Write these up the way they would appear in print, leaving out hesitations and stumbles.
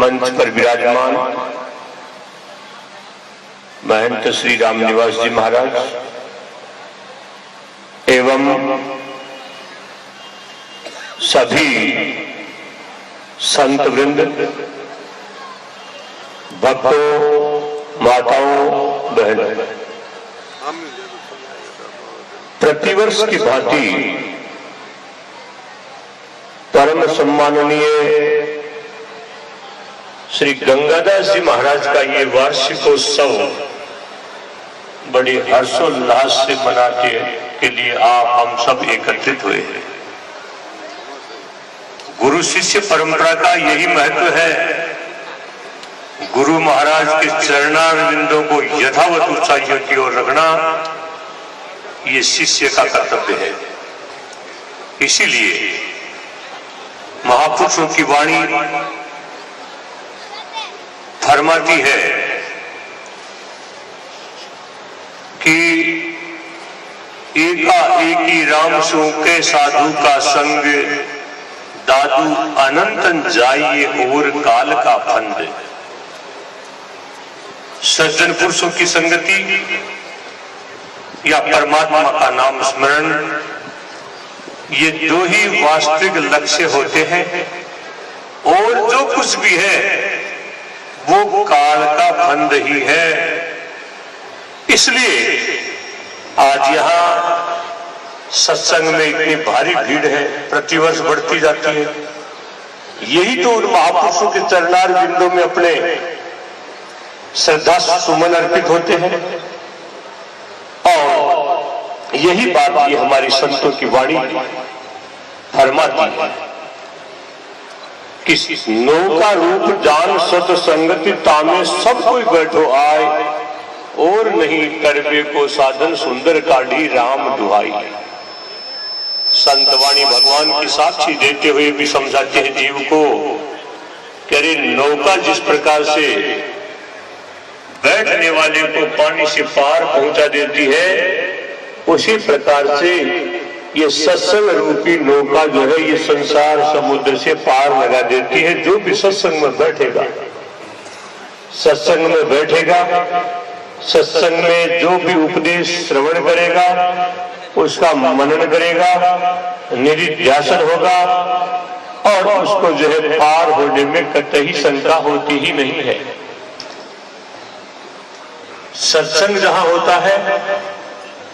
मंच पर विराजमान महंत श्री रामनिवास जी महाराज एवं सभी संत वृंद, भक्तों, माताओं, बहनों, प्रतिवर्ष की भांति परम सम्माननीय श्री गंगादास जी महाराज का ये वार्षिकोत्सव बड़े हर्षोल्लास से मनाने के लिए आप हम सब एकत्रित हुए हैं। गुरु शिष्य परंपरा का यही महत्व है। गुरु महाराज के चरणारविंदों को यथावत ऊंचाइयों की ओर रखना ये शिष्य का कर्तव्य है। इसीलिए महापुरुषों की वाणी फरमाती है कि एकाएकी राम सो के साधु का संग, दादू अनंतन जाइए और काल का फंद। सज्जन पुरुषों की संगति या परमात्मा का नाम स्मरण, ये दो ही वास्तविक लक्ष्य होते हैं और जो कुछ भी है वो काल का फंद ही है। इसलिए आज यहां सत्संग में इतनी भारी भीड़ है, प्रतिवर्ष बढ़ती जाती है। यही तो उन महापुरुषों के चरणार बिंदों में अपने श्रद्धा सुमन अर्पित होते हैं और यही बात ये हमारी संतों की वाणी फरमाती है कि नौका रूप जान सत संगति तामे सब कोई बैठो आए, और नहीं करबे को साधन सुंदर काढ़ी राम दुहाई। संतवाणी भगवान की साक्षी देते हुए भी समझाते हैं जीव को कि अरे नौका जिस प्रकार से बैठने वाले को पानी से पार पहुंचा देती है, उसी प्रकार से ये सत्संग रूपी नौका जो है ये संसार समुद्र से पार लगा देती है। जो भी सत्संग में बैठेगा, सत्संग में बैठेगा, सत्संग में जो भी उपदेश श्रवण करेगा, उसका मनन करेगा, निधिध्यासन होगा और उसको जो है पार होने में कतई शंका होती ही नहीं है। सत्संग जहां होता है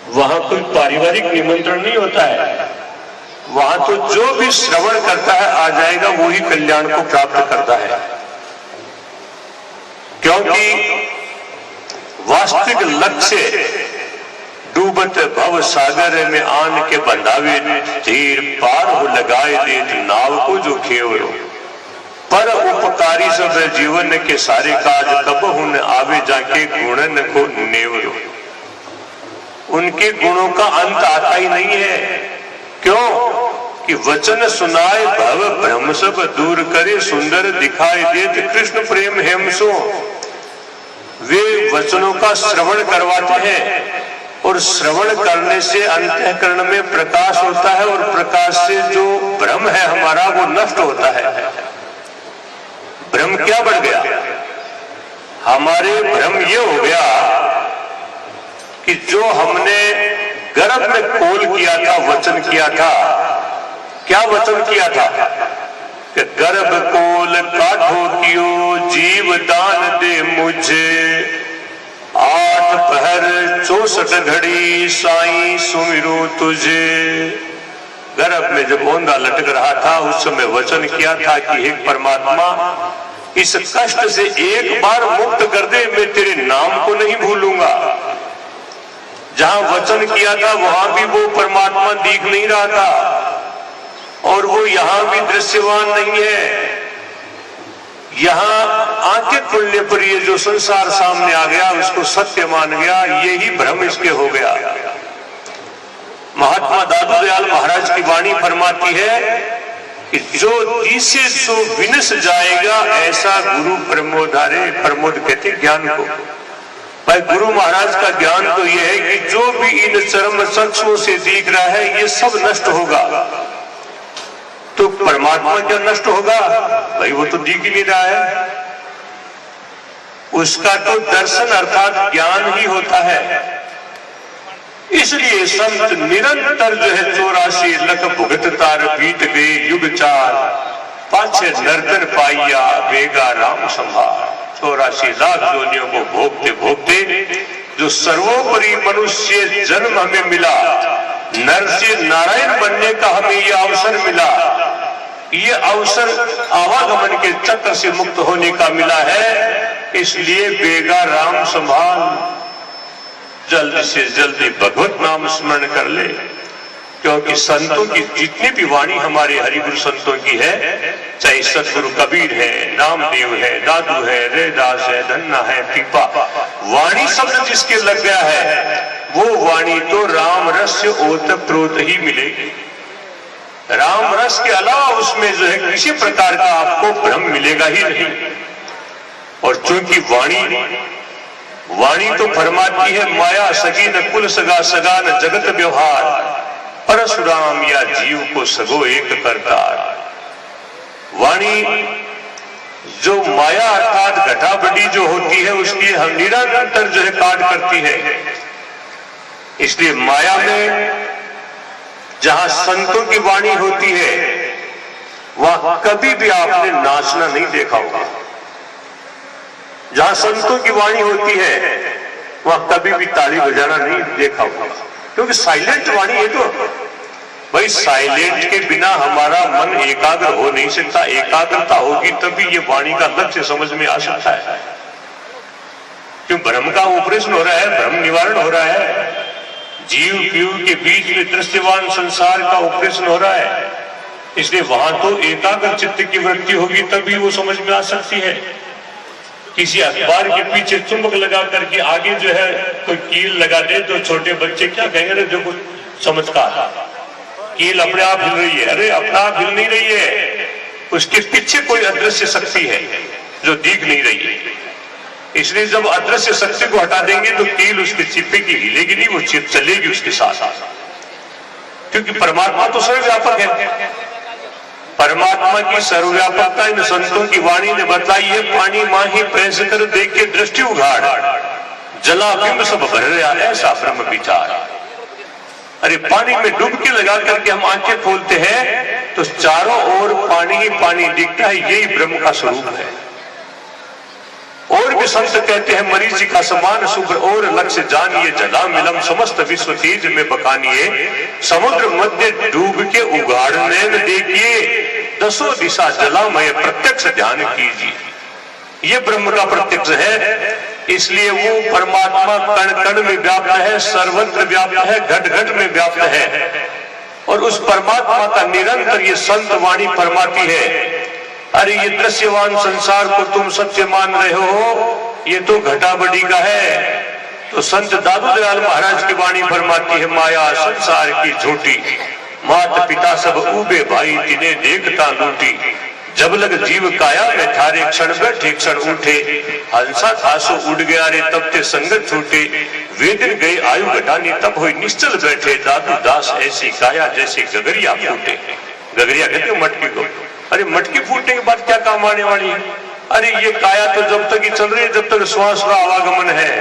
वहां कोई पारिवारिक निमंत्रण नहीं होता है। वहां तो जो भी श्रवण करता है आ जाएगा, वो ही कल्याण को प्राप्त करता है। क्योंकि वास्तविक लक्ष्य डूबत भव सागर में आन के बंधावे, तीर पार हो लगाए देत नाव को जो खेवरो, पर उपकारी सब जीवन के सारे काज कब हुन आवे जाके गुणन को नेवरो। उनके गुणों का अंत आता ही नहीं है। क्यों कि वचन सुनाए भव भ्रम सब दूर करे, सुंदर दिखाई देत कृष्ण प्रेम हेमसो। वे वचनों का श्रवण करवाते हैं और श्रवण करने से अंतःकरण में प्रकाश होता है और प्रकाश से जो भ्रम है हमारा वो नष्ट होता है। भ्रम क्या बढ़ गया? हमारे भ्रम ये हो गया कि जो हमने गर्भ में कोल किया था, वचन किया था, क्या वचन किया था कि गर्भ कोल काढ़ो कियो जीव दान दे मुझे, 8 पहर 64 घड़ी साईं सुमिरो तुझे। गर्भ में जब ओंधा लटक रहा था उस समय वचन किया था कि हे परमात्मा, इस कष्ट से एक बार मुक्त कर दे, मैं तेरे नाम को नहीं भूलूंगा। जहां वचन किया था वहां भी वो परमात्मा दिख नहीं रहा था और वो यहां भी दृश्यवान नहीं है। यहां आंखें खुलने पर ये जो संसार सामने आ गया उसको सत्य मान गया, यही भ्रम इसके हो गया। महात्मा दादू दयाल महाराज की वाणी फरमाती है कि जो दिसे सो विनस जाएगा, ऐसा गुरु प्रमोदारे। प्रमोद कहते ज्ञान को। भाई गुरु महाराज का ज्ञान तो यह है कि जो भी इन चरम चक्षुओं से दिख रहा है ये सब नष्ट होगा। तो तो परमात्मा क्या नष्ट होगा? भाई वो तो दिख ही नहीं रहा है। उसका तो दर्शन अर्थात ज्ञान ही होता है। इसलिए संत निरंतर जो है 84 लख भुगत तार बीत गए युग चार, पाछे नर्तन पाइया बेगा राम संभार। 84 लाख योनियों को भोगते भोगते जो सर्वोपरि मनुष्य जन्म हमें मिला, नर से नारायण बनने का हमें ये अवसर मिला, ये अवसर आवागमन के चक्र से मुक्त होने का मिला है। इसलिए बेगा राम संभाल, जल्द से जल्दी भगवत नाम स्मरण कर ले। क्योंकि संतों की जितनी भी वाणी हमारे हरिगुरु संतों की है, चाहे सतगुरु कबीर है, नामदेव है, दादू है, रैदास है, धन्ना है, पीपा, वाणी शब्द जिसके लग गया है वो वाणी तो राम रस से ओतप्रोत प्रोत ही मिलेगी। राम रस के अलावा उसमें जो है किसी प्रकार का आपको भ्रम मिलेगा ही नहीं। और चूंकि वाणी तो फरमाती है माया सगी न कुल सगा, सगा न जगत व्यवहार, परशुराम या जीव को सगो एक करतार। वाणी जो माया अर्थात घटाबड़ी जो होती है उसकी हम निरंतर जो है काट करती है। इसलिए माया में जहां संतों की वाणी होती है वहां कभी भी आपने नाचना नहीं देखा होगा। जहां संतों की वाणी होती है वहां कभी भी ताली बजाना नहीं देखा होगा, क्योंकि साइलेंट वाणी है। तो भाई साइलेंट के बिना हमारा मन एकाग्र हो नहीं सकता। एकाग्रता होगी तभी ये वाणी का लक्ष्य समझ में आ सकता है। क्यों? भ्रम का ऑपरेशन हो रहा है, भ्रम निवारण हो रहा है। जीव पीव के बीच में दृश्यवान संसार का ऑपरेशन हो रहा है। इसलिए वहां तो एकाग्र चित्त की वृत्ति होगी तभी वो समझ में आ सकती है। किसी अखबार के पीछे चुंबक लगा करके आगे जो है कोई कील लगा दे तो छोटे बच्चे क्या कहेंगे? अरे देखो चमत्कार, कील अपने आप हिल रही है। अरे अपना आप हिल नहीं रही है, उसके पीछे कोई अदृश्य शक्ति है जो दिख नहीं रही है। इसलिए जब अदृश्य शक्ति को हटा देंगे तो कील उसके चिप्पे की हिलेगी नहीं, वो चिप चलेगी उसके साथ। क्योंकि परमात्मा तो सर्वव्यापक है। परमात्मा की सर्वव्यापकता इन संतों की वाणी ने बताई है। पानी माही पैस कर देख के दृष्टि उघाड़, जला बिंब सब भर रहा ऐसा ब्रह्म विचार। अरे पानी में डुबकी लगा करके हम आंखें खोलते हैं तो चारों ओर पानी ही पानी दिखता है, यही ब्रह्म का स्वरूप है। और भी संत कहते हैं मरीचि का समान शुभ्र और लक्ष्य जानिए, जला मिलम समस्त विश्व तेज में बकानिए। समुद्र मध्य डूब के उगाड़ने न देखिए, दसों दिशा जलामय प्रत्यक्ष ध्यान कीजिए। ये ब्रह्म का प्रत्यक्ष है। इसलिए वो परमात्मा कण कण में व्याप्त है, सर्वत्र व्याप्त है, घट घट में व्याप्त है। और उस परमात्मा का निरंतर ये संत वाणी फरमाती है। अरे ये दृश्यवान संसार को तुम सत्य मान रहे हो, ये तो घटाबड़ी का है। तो संत दादू दयाल महाराज की वाणी फरमाती है माया संसार की झूठी, माता पिता सब ऊबे भाई तिने देखता लूटी। जब लग जीव काया में थारे क्षण बैठे क्षण उठे, हंसा थासो उड़ गया रे तब ते संगत छूटे। वे दिन गए आयु घटानी तब हुई निश्चल बैठे, दादू दास ऐसी काया जैसे गगरिया फूटे। गगरिया कहते हो मटकी को। अरे मटकी फूटने के बाद क्या काम आने वाली है? अरे ये काया तो जब तक ही चल रही है जब तक श्वास का आवागमन है।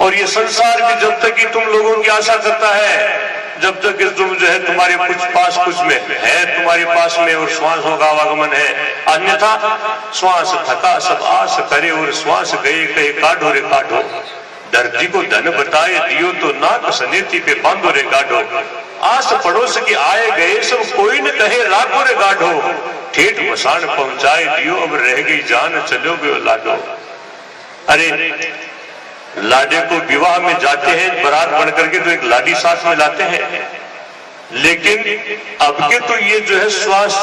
और ये संसार भी जब तक ही तुम लोगों की आशा करता है, जब तक तुम जो है तुम्हारे कुछ पास कुछ में है, तुम्हारे पास में और श्वासों का आवागमन है। अन्यथा श्वास थका सब आस करे और श्वास गए कहे काढ़ो रे काढ़ो। धरती को धन बताए दियो तो नाक सनेती पे बांधो रे गाढ़ो। आस पड़ोस की आए गए सब कोई न कहे लाखों रे गाढ़ो। ठेठ मसान पहुंचाए दियो अब रह गई जान चलोगे लाडो। अरे लाडे को विवाह में जाते हैं बारात बन करके तो एक लाडी साथ में लाते हैं, लेकिन अब के तो ये जो है श्वास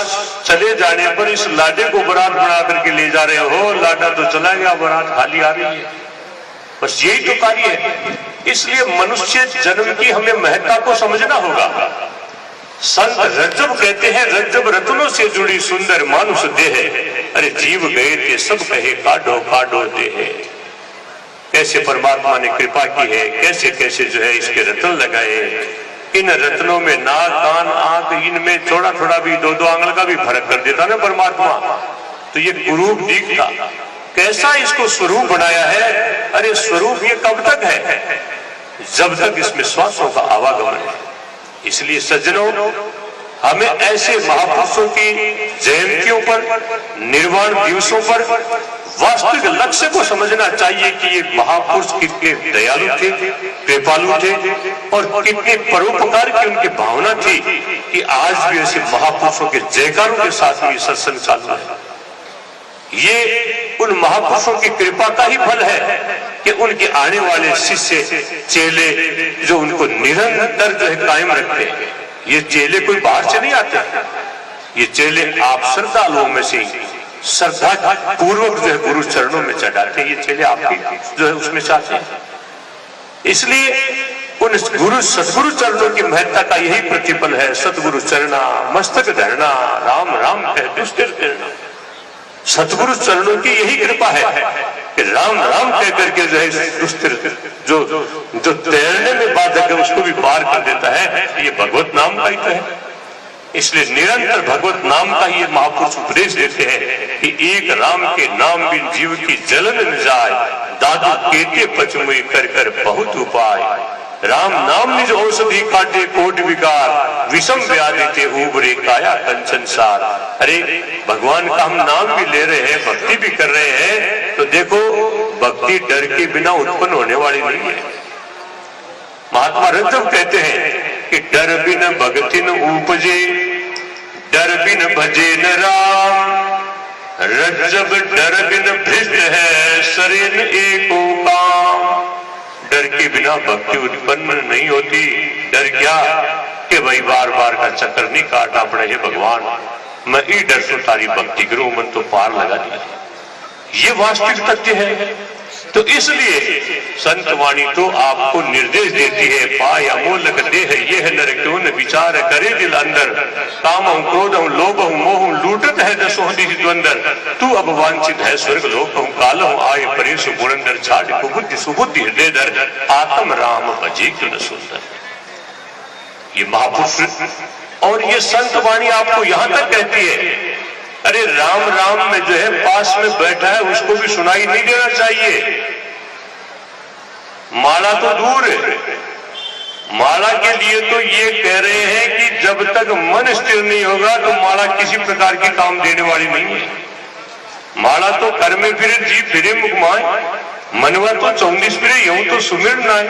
चले जाने पर इस लाडे को बारात बना करके ले जा रहे हो। लाडा तो चला गया, बारात खाली आ रही है। बस यही तो कार्य है। इसलिए मनुष्य जन्म की हमें महत्ता को समझना होगा। संत रज्जब कहते हैं रज्जब रत्नों से जुड़ी सुंदर मानुष देह। अरे जीव गए थे सब कहे काढ़ो काढ़ो देह। कैसे परमात्मा ने कृपा की है, कैसे कैसे जो है इसके रत्न लगाए, इन रत्नों में नाक कान आंख इनमें थोड़ा थोड़ा भी दो दो आंगल का भी फर्क कर देता ना परमात्मा, तो ये कुरूप दिखता। कैसा इसको स्वरूप बनाया है? अरे स्वरूप ये कब तक है? जब तक इसमें श्वासों का आवागमन है। इसलिए सज्जनों, हमें ऐसे महापुरुषों की जयंतियों पर, निर्वाण दिवसों पर वास्तविक लक्ष्य को समझना चाहिए कि ये महापुरुष कितने दयालु थे, कृपालु थे और कितने परोपकार की उनकी भावना थी कि आज भी ऐसे महापुरुषों के जयकारों के साथ में सत्संग चालू है। ये उन महापुरुषों की कृपा का ही फल है कि उनके आने वाले शिष्य चेले जो उनको निरंतर जो है कायम रखते हैं। ये चेले कोई बाहर से नहीं आते, ये चेले आप श्रद्धालुओं में से श्रद्धा पूर्वक जो है गुरु चरणों में चढ़ाते हैं। ये चेले आपकी जो है उसमें चाहते हैं। इसलिए उन गुरु सदगुरु चरणों की महत्ता का यही प्रतिफल है। सदगुरु चरणा मस्तक धरना, राम राम कह दुष्टिर करना। सतगुरु चरणों की यही कृपा है कि राम राम कह करके जो है दुष्टिर जो तैरने में बाधक है उसको भी पार कर देता है। ये भगवत नाम का ही तो है। इसलिए निरंतर भगवत नाम का ही महापुरुष उपदेश देते हैं कि एक राम के नाम बिन जीव की जलन न जाए, दादू केते पचमुई कर कर बहुत उपाय। राम नाम निज औषधि काटे कोट विकार, विषम व्याधि ते उबरे काया कंचन सार। अरे भगवान का हम नाम भी ले रहे हैं, भक्ति भी कर रहे हैं, तो देखो भक्ति डर के बिना उत्पन्न होने वाली नहीं है। महात्मा रज्जब कहते हैं कि डर बिन भक्ति न उपजे, डर बिन भजे न राम। रज्जब डर बिन भ्रष्ट है, शरीर एको काम। डर के बिना भक्ति उत्पन्न नहीं होती। डर क्या कि भाई बार बार का चक्कर नहीं काटना पड़े। हे भगवान, मैं ई डर से तारी भक्ति करूं, मन तो पार लगा दिया। ये वास्तविक तथ्य है। तो इसलिए संत वाणी तो आपको निर्देश देती है, पाय अमोलक देह यह नर क्यों न विचार करे दिल अंदर। कामहु क्रोधहु लोभहु मोहु लूटत है दसों दिश द्वंदर। तू अब वांछित है स्वर्ग लोकहु कालहु आए परेश गुणंदर। छाड़ कुबुद्धि सुबुद्धि हृदय दर, आत्म राम भजे क्यों न सुंदर। ये महापुरुष और ये संत वाणी आपको यहां तक कहती है, अरे राम राम में जो है पास में बैठा है उसको भी सुनाई नहीं देना चाहिए। माला तो दूर है, माला के लिए तो ये कह रहे हैं कि जब तक मन स्थिर नहीं होगा तो माला किसी प्रकार की काम देने वाली नहीं है। माला तो कर में फिरे जी फिरे मुख माए, मनवा तो 24 फिरे यूं तो सुमिर नाय।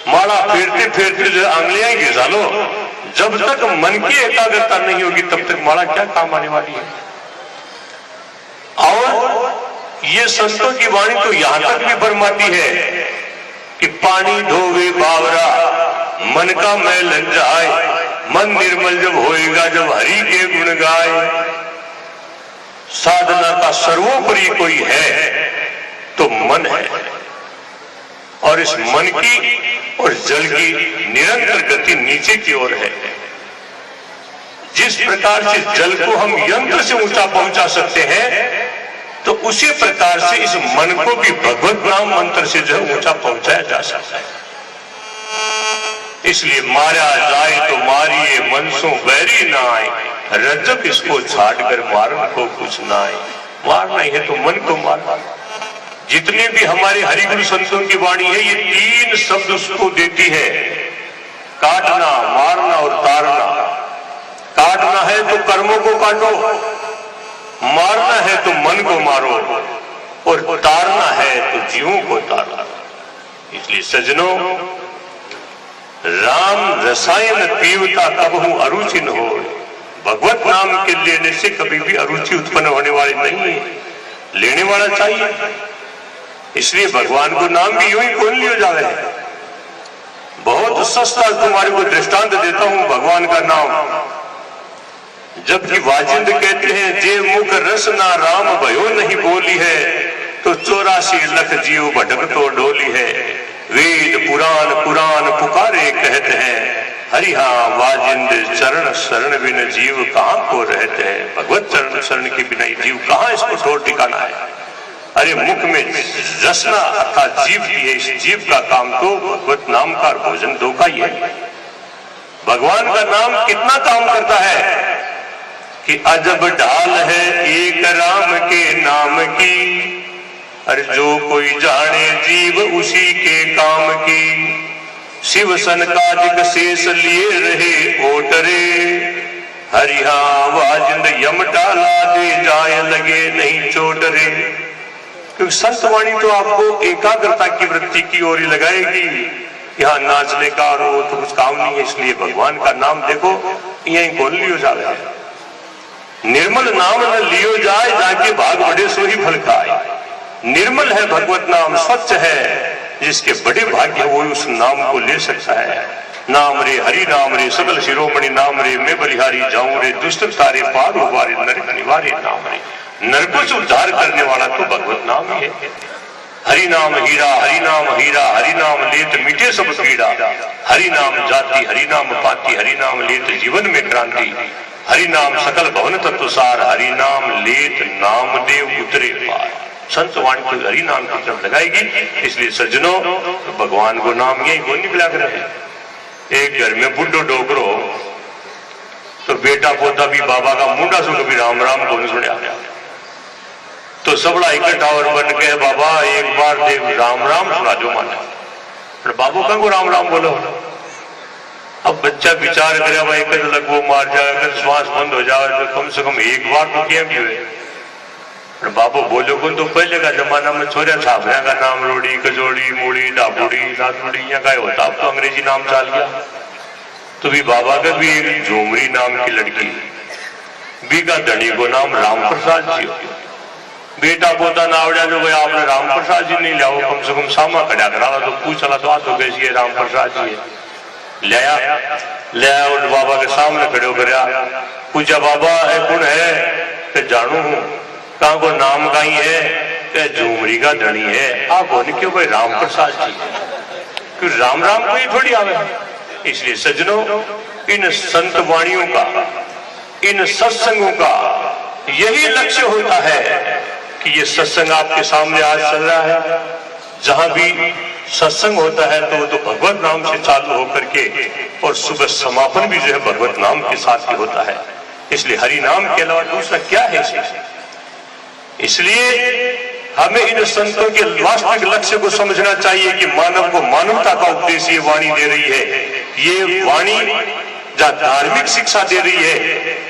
माला फेरते फेरते जो आंगलियां ही घिसा लो, जब तक मन की एकाग्रता नहीं होगी तब तक माला क्या काम आने वाली है। और ये संतों की वाणी तो यहां तक भी फरमाती है कि पानी धोवे बावरा, मन का मैल लग जाए। मन निर्मल जब होएगा जब हरि के गुण गाए। साधना का सर्वोपरि कोई है तो मन है, और इस मन की और जल की निरंतर गति नीचे की ओर है। जिस प्रकार से जल को हम यंत्र से ऊंचा पहुंचा सकते हैं, तो उसी प्रकार से इस मन को भी भगवत नाम मंत्र से जो है ऊंचा पहुंचाया जा सकता है। इसलिए मारा जाए तो मारिए मनसो बैरी ना आए, रज्जब इसको छाड़कर मारन को कुछ ना आए। मारना है तो मन को मारना। जितने भी हमारे हरिगुरु संतों की वाणी है, ये 3 शब्द उसको देती है, काटना, मारना और तारना। काटना है तो कर्मों को काटो, मारना है तो मन को मारो, और तारना है तो जीवों को तारो। इसलिए सज्जनों, राम रसायन पीवता कबहू अरुचि न हो। भगवत नाम के लेने से कभी भी अरुचि उत्पन्न होने वाली नहीं है, लेने वाला चाहिए। इसलिए भगवान को नाम भी यूं ही कौन लियो जावे। बहुत सस्ता तुम्हारे को दृष्टांत देता हूं भगवान का नाम। जबकि वाजिंद कहते हैं जे मुख रस ना राम भयो नहीं बोली है, तो 84 लख जीव भटक तो डोली है। वेद पुराण पुराण पुकारे कहते हैं, हरि हाँ वाजिंद चरण शरण बिन जीव कहाँ को रहते हैं। भगवत चरण शरण के बिना जीव कहाँ इसको ठोर ठिकाना है। अरे मुख में रसना अर्थात जीव की है, इस जीव का काम तो भगवत नाम का भोजन दो का ही है। भगवान का नाम कितना काम करता है कि अजब ढाल है एक राम के नाम की, अरे जो कोई जाने जीव उसी के काम की। शिव सनकादिक शेष लिए रहे ओटरे, हरिहा वाजिंद यम टाला दे जाए लगे नहीं चोटरे। क्योंकि संत वाणी तो आपको एकाग्रता की वृत्ति की ओर ही लगाएगी, यहाँ नाचने का और वो तो कुछ काम नहीं है। इसलिए भगवान का नाम देखो यही खोल लियो जाए, निर्मल नाम न लियो जाए जाके भाग बड़े सो ही फल खाए। निर्मल है भगवत नाम, स्वच्छ है, जिसके बड़े भाग्य वो उस नाम को ले सकता है। नाम रे हरि नाम रे सकल शिरोमणि नाम रे, मैं बलिहारी जाऊं रे दुष्ट तारे पार उबारे, नरक निवारे नाम रे। नरकों से उद्धार करने वाला तो भगवत नाम ही है। हरि नाम हीरा, हरि नाम हीरा, हरि नाम लेत मिटे सब पीड़ा। हरि नाम जाति, हरि नाम पाति, हरि नाम लेत जीवन में क्रांति। हरि नाम सकल भवन तत्व सार, हरि नाम लेत नाम देव उतरे पार। संत वाणी को हरि नाम की तरफ लगाएगी। इसलिए सज्जनों, तो भगवान को नाम यही को निकला करे। एक घर में बुढ़ो डोकरो, तो बेटा पोता भी बाबा का मुंडा सो कभी राम राम को नहीं सुना, तो सबड़ा इकट्ठा और बन के बाबा एक बार देव राम राम सुना जो माने। बाबू का को राम राम बोलो। अब बच्चा विचार करे भाई कद लगो मार जाए, कद श्वास बंद हो जाए, तो कम से कम एक बार तो क्या भी हुए। बाबू बोलो को तो पहले का जमाना में छोरिया छापरिया का नाम रोड़ी कजोड़ी मूड़ी डाबूड़ी नाथुड़ी यहाँ का होता, अब तो अंग्रेजी नाम चाल गया। तो भी बाबा का भी एक झूमरी नाम की लड़की, बीका धनी को नाम राम प्रसाद जी हो। बेटा पोता ना आवड़ा जो भाई आपने राम प्रसाद जी नहीं लिया, कम से कम सामा खड़ा करा तो पूछला तो तो कैसी है राम प्रसाद जी है। लिया और बाबा के सामने खड़े कर पूछा बाबा है कौन है, कि जानू हूं। कहा को नाम का ही है, कि झूमरी का धनी है। आप बोले क्यों भाई राम प्रसाद जी, क्यों राम राम को ही थोड़ी आवे। इसलिए सज्जनों, इन संत वाणियों का, इन सत्संगों का यही लक्ष्य होता है कि ये सत्संग आपके सामने आज चल रहा है। जहां भी सत्संग होता है तो वो तो भगवत नाम से चालू होकर के, और सुबह समापन भी जो है भगवत नाम के साथ ही होता है। इसलिए हरि नाम के अलावा दूसरा क्या है। इसलिए हमें इन संतों के वास्तविक लक्ष्य को समझना चाहिए कि मानव को मानवता का उपदेश ये वाणी दे रही है। ये वाणी जहाँ धार्मिक शिक्षा दे रही है,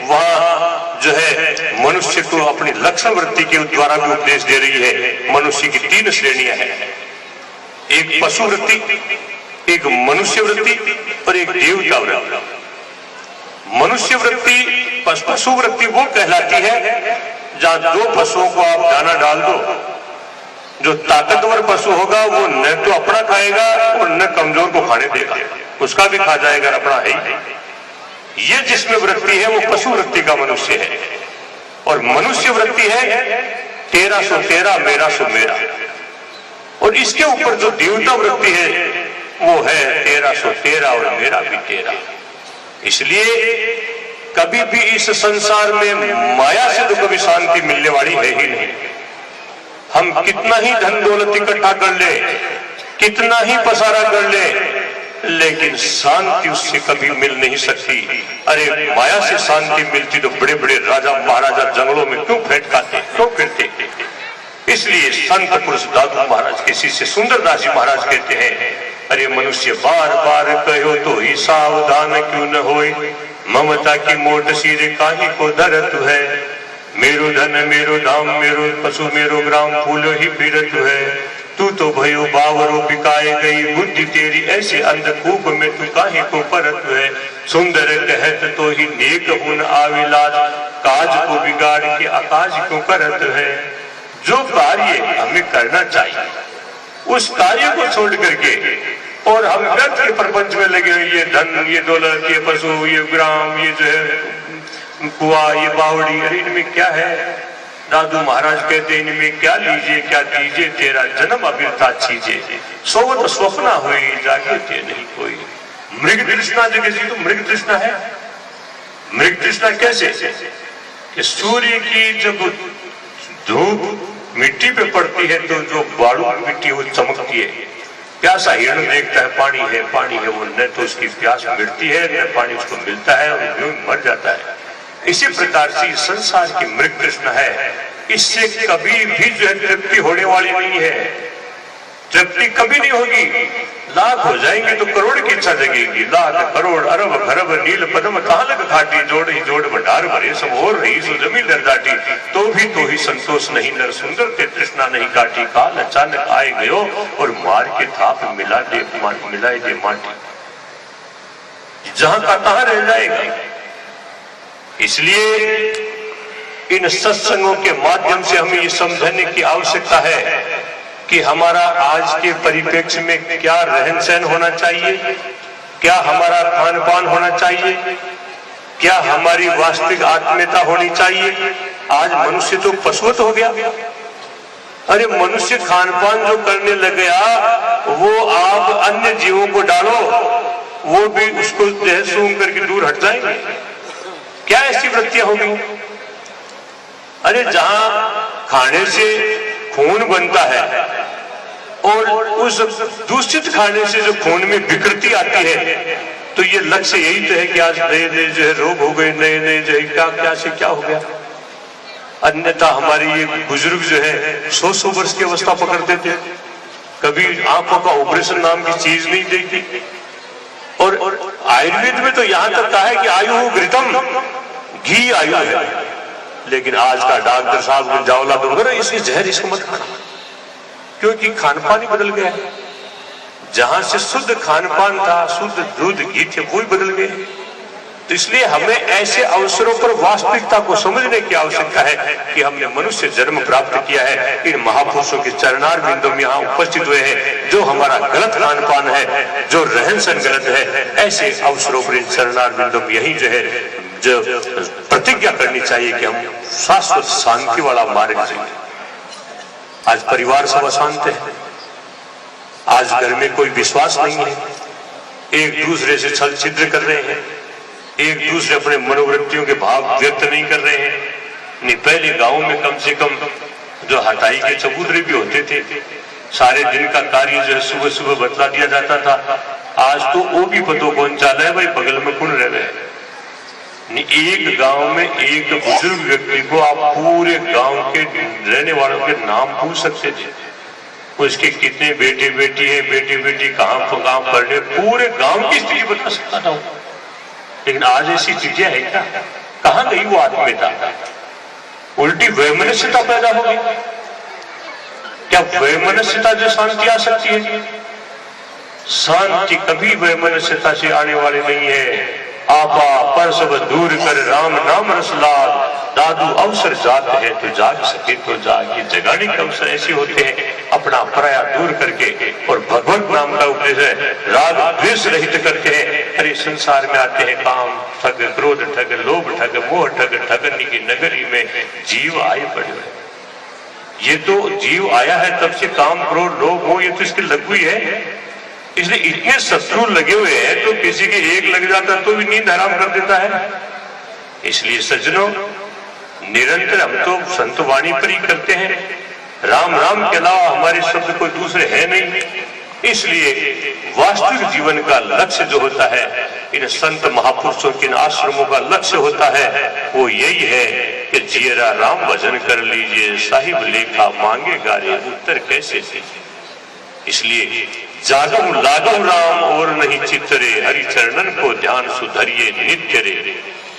वहां जो है मनुष्य को अपनी लक्षण वृत्ति के द्वारा भी उपदेश दे रही है। मनुष्य की 3 श्रेणियां हैं, एक पशु वृत्ति, एक मनुष्य वृत्ति और एक देवता वृत्ति। मनुष्य वृत्ति, पशु वृत्ति वो कहलाती है जहां 2 पशुओं को आप दाना डाल दो, जो ताकतवर पशु होगा वो न तो अपना खाएगा और न कमजोर को खाने देगा, उसका भी खा जाएगा, अपना है ही। ये जिसमें वृत्ति है वो पशु वृत्ति का मनुष्य है। और मनुष्य वृत्ति है 1313 मेरा सो मेरा। और इसके ऊपर जो देवता वृत्ति है वो है 1313 और मेरा भी 13। इसलिए कभी भी इस संसार में माया से तो कभी शांति मिलने वाली है ही नहीं। हम कितना ही धन दौलत इकट्ठा कर ले, कितना ही पसारा कर ले, लेकिन शांति उससे कभी मिल नहीं सकती। अरे माया से शांति मिलती तो बड़े बड़े राजा महाराजा जंगलों में क्यों भेंट खाते, क्यों फिरते। इसलिए संत पुरुष दादू महाराज के शिष्य सुंदरदास जी महाराज कहते हैं, अरे मनुष्य बार बार कहो तो ही सावधान क्यों न होए, ममता की मोट सिर काहे को धरत है। मेरो धन मेरो धाम मेरो पशु मेरो ग्राम फूलो ही फिरत है। तू तो भयो बावरो बिकाए गई बुद्धि तेरी, ऐसे अंधकूप में तू काहे को परत है। सुंदर कहत तो ही नेक हुन आविलाज, काज को बिगाड़ के आकाज क्यों करत है। जो कार्य हमें करना चाहिए उस कार्य को छोड़ करके और हम व्यर्थ के प्रपंच में लगे, ये धन ये दौलत ये पशु ये ग्राम ये जो है कुआ ये बावड़ी, अरे इनमें क्या है। दादू महाराज कहते इनमें क्या लीजिए क्या दीजिए, तेरा जन्म अभिरता चीजे, सोवत स्वप्ना हुई जागे ते नहीं कोई। मृग तृष्णा जगह जी तो मृग तृष्णा है। मृग तृष्णा कैसे कि सूर्य की जब धूप मिट्टी पे पड़ती है तो जो बालू मिट्टी वो चमकती है, प्यासा हिरण देखता है पानी है, वो न तो उसकी प्यास मिटती है न पानी उसको मिलता है और यूं मर जाता है। इसी प्रकार से संसार की मृग तृष्णा है, इससे कभी भी जो है तृप्ति होने वाली नहीं है, तृप्ति कभी नहीं होगी। लाख हो जाएंगे तो करोड़ की इच्छा जगेगी, लाख करोड़ अरब खरब नील पदम कहाँ लग घाटी, जोड़ ही जोड़ भंडार भरे सब और रही सो जमीन दर दाटी, तो ही संतोष नहीं नर सुंदर ते तृष्णा नहीं काटी, काल अचानक आए गयो और मार के थाप मिलाए दे माटी, जहां का तहां रह जाएगा। इसलिए इन सत्संगों के माध्यम से हमें ये समझने की आवश्यकता है कि हमारा आज के परिप्रेक्ष्य में क्या रहन सहन होना चाहिए, क्या हमारा खान पान होना चाहिए, क्या हमारी वास्तविक आत्मीयता होनी चाहिए। आज मनुष्य तो पशुवत हो गया। अरे मनुष्य खान पान जो करने लग गया, वो आप अन्य जीवों को डालो, वो भी उसको जहर सूंघ करके दूर हट जाएंगे। क्या ऐसी वृत्तियां होंगी? अरे जहां खाने से खून बनता है और उस दूषित खाने से जो खून में विकृति आती है, तो ये लक्ष्य यही तो है कि आज नए नए जो है रोग हो गए, नए नए जो है क्या से क्या हो गया। अन्यथा हमारे ये बुजुर्ग जो है 100 वर्ष की अवस्था पकड़ते थे, कभी आंखों का ऑपरेशन नाम की चीज नहीं देखी। और आयुर्वेद में तो यहां तक कहा है कि आयु घृतम, घी आयु है। लेकिन आज का डॉक्टर साहब जावला तो इसी जहर इसको मत खाना, क्योंकि खान पान ही बदल गया है। जहां से शुद्ध खान पान था, शुद्ध दूध घी थे, वो ही बदल गए। तो इसलिए हमें ऐसे अवसरों पर वास्तविकता को समझने की आवश्यकता है कि हमने मनुष्य जन्म प्राप्त किया है। इन महापुरुषों के चरणार बिंदु में यहाँ उपस्थित हुए हैं। जो हमारा गलत खान पान है, जो रहन सहन गलत है, ऐसे अवसरों पर इन चरणार बिंदु में यही जो है जो प्रतिज्ञा करनी चाहिए कि हम शाश्वत शांति वाला मार्ग चलेंगे। आज परिवार सब अशांत है, आज घर में कोई विश्वास नहीं है, एक दूसरे से छल छिद्र कर रहे हैं, एक दूसरे अपने मनोवृत्तियों के भाव व्यक्त नहीं कर रहे हैं। नहीं, पहले गांव में कम से कम जो हटाई के चबूतरे भी होते थे, सारे दिन का कार्य जो है सुबह सुबह बतला दिया जाता था। आज तो वो भी पतो कौन चाल है भाई, बगल में कौन रह रहे हैं। एक गांव में एक बुजुर्ग व्यक्ति को आप पूरे गांव के रहने वालों के नाम पूछ सकते थे, उसके कितने बेटे बेटी है, बेटे बेटी कहाँ पढ़ रहे, पूरे गांव की स्थिति बता सकता था। लेकिन आज ऐसी चीजें है क्या? कहां गई वो आत्मीयता? उल्टी वैमनस्यता पैदा होगी। क्या वैमनस्यता से शांति आ सकती है? शांति कभी वैमनस्यता से आने वाली नहीं है। आपा पर सब दूर कर राम नाम रस लाग, दादू अवसर जात है तो जाग सके तो जाग। ये जगाने के अवसर ऐसे होते हैं अपना पराया दूर करके, और भगवत नाम का उपदेश है, राग द्वेष रहित करते हैं। अरे संसार में आते हैं काम ठग, क्रोध ठग, लोभ ठग, मोह ठग, ठगनी की नगरी में जीव आए पड़े। ये तो जीव आया है तब से काम क्रोध लोभ मोह, ये तो इसके लघु ही है। इसलिए इतने शत्रु लगे हुए हैं, तो किसी के एक लग जाता तो भी नींद हराम कर देता है। इसलिए सज्जनों, निरंतर हम तो संत वाणी पर ही करते हैं, राम राम के अलावा हमारे शब्द कोई दूसरे है नहीं। इसलिए वास्तविक जीवन का लक्ष्य जो होता है, इन संत महापुरुषों के इन आश्रमों का लक्ष्य होता है, वो यही है कि जियरा राम भजन कर लीजिए, साहिब लेखा मांगे गारे उत्तर कैसे दीजिए। इसलिए जागम लागम राम और नहीं चित्तरे, हरि चरणन को ध्यान सुधरिए नित्य रे।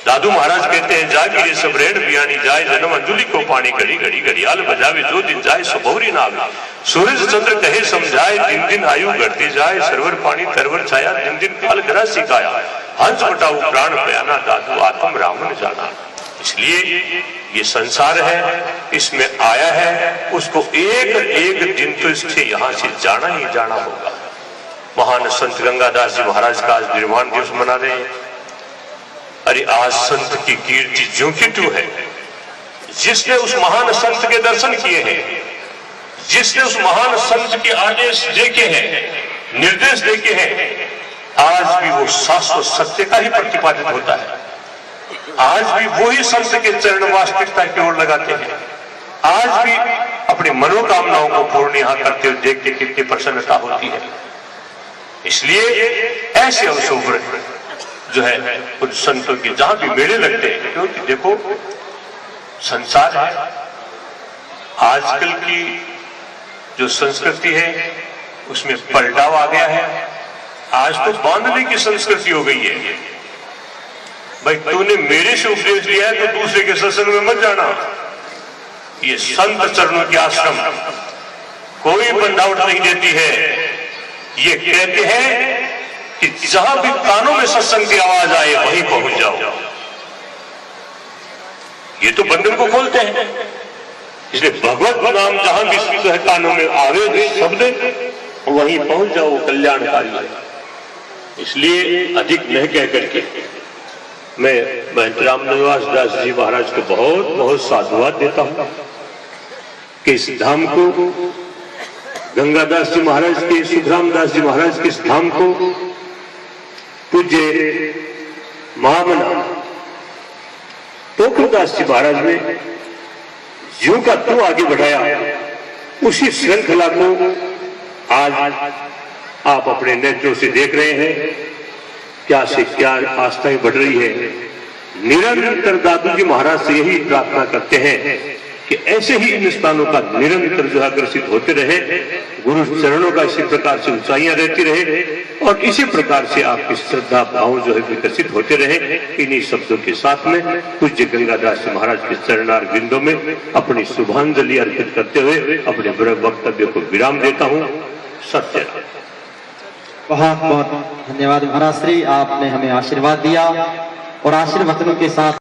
दादू महाराज कहते हैं, जागिरे सब रेण बियानी जाए, जन्म अंजुलि को पानी घड़ी घड़ी घड़ियाल बजावे, जो दिन जाए सो बहुरी नावे। सूरज चंद्र कहे समझाए, दिन दिन आयु घटती जाए, सरवर पानी तरवर छाया, दिन दिन काल ग्रह सिखाया। हंस बटाऊ प्राण बयाना, दादू आत्म रावण जाना। इसलिए ये संसार है, इसमें आया है, उसको एक एक दिन तो इससे यहाँ से जाना ही जाना होगा। महान संत गंगादास जी महाराज का आज निर्वाण दिवस मना रहे हैं। अरे आज संत की कीर्ति ज्यों की त्यों है। जिसने उस महान संत के दर्शन किए हैं, जिसने उस महान संत के आदेश देखे हैं, निर्देश देखे हैं, आज भी वो शाश्वत सत्य का ही प्रतिपादित होता है। आज भी वही संत के चरण वास्तविकता की ओर लगाते हैं। आज भी अपनी मनोकामनाओं को पूर्ण यहाँ करते हुए देखते कितनी प्रसन्नता होती है। इसलिए ऐसे अवसरों पर जो है कुछ संतों के जहां भी मेले लगते हैं, क्योंकि देखो संसार है, आजकल की जो संस्कृति है उसमें पलटाव आ गया है। आज तो बांधने की संस्कृति हो गई है। भाई तूने मेरे से उपदेश लिया है तो दूसरे के सत्संग में मत जाना। ये संत चरणों के आश्रम कोई बंधावट नहीं देती है। ये कहते हैं कि जहां भी कानों में सत्संग की आवाज आए वहीं पहुंच जाओ। ये तो बंधन को खोलते हैं। इसलिए भगवत नाम जहां भी कानों में आवे शब्द वहीं पहुंच जाओ, कल्याणकारी है। इसलिए अधिक न कह करके मैं महंत राम निवास दास जी महाराज को बहुत बहुत साधुवाद देता हूं कि इस धाम को, गंगादास जी महाराज के, सुखराम दास जी महाराज के इस धाम को पूज्य महामना पोखरदास जी महाराज ने यूं का तू आगे बढ़ाया। उसी श्रृंखला को आज आप अपने नेत्रों से देख रहे हैं। क्या से क्या आस्थाएं बढ़ रही है। निरंतर दादू जी महाराज से यही प्रार्थना करते हैं कि ऐसे ही इन स्थानों का निरंतर जो आकर्षित होते रहे, गुरु चरणों का इसी प्रकार से ऊंचाइयां रहती रहे और इसी प्रकार से आपकी श्रद्धा भाव जो है विकसित होते रहे। इन्हीं शब्दों के साथ में पूज्य गंगादास जी महाराज के चरणार बिंदों में अपनी शुभांजलि अर्पित करते हुए अपने वक्तव्य को विराम देता हूं। सत्य। बहुत बहुत धन्यवाद महाराज श्री, आपने हमें आशीर्वाद दिया और आशीर्वचनों के साथ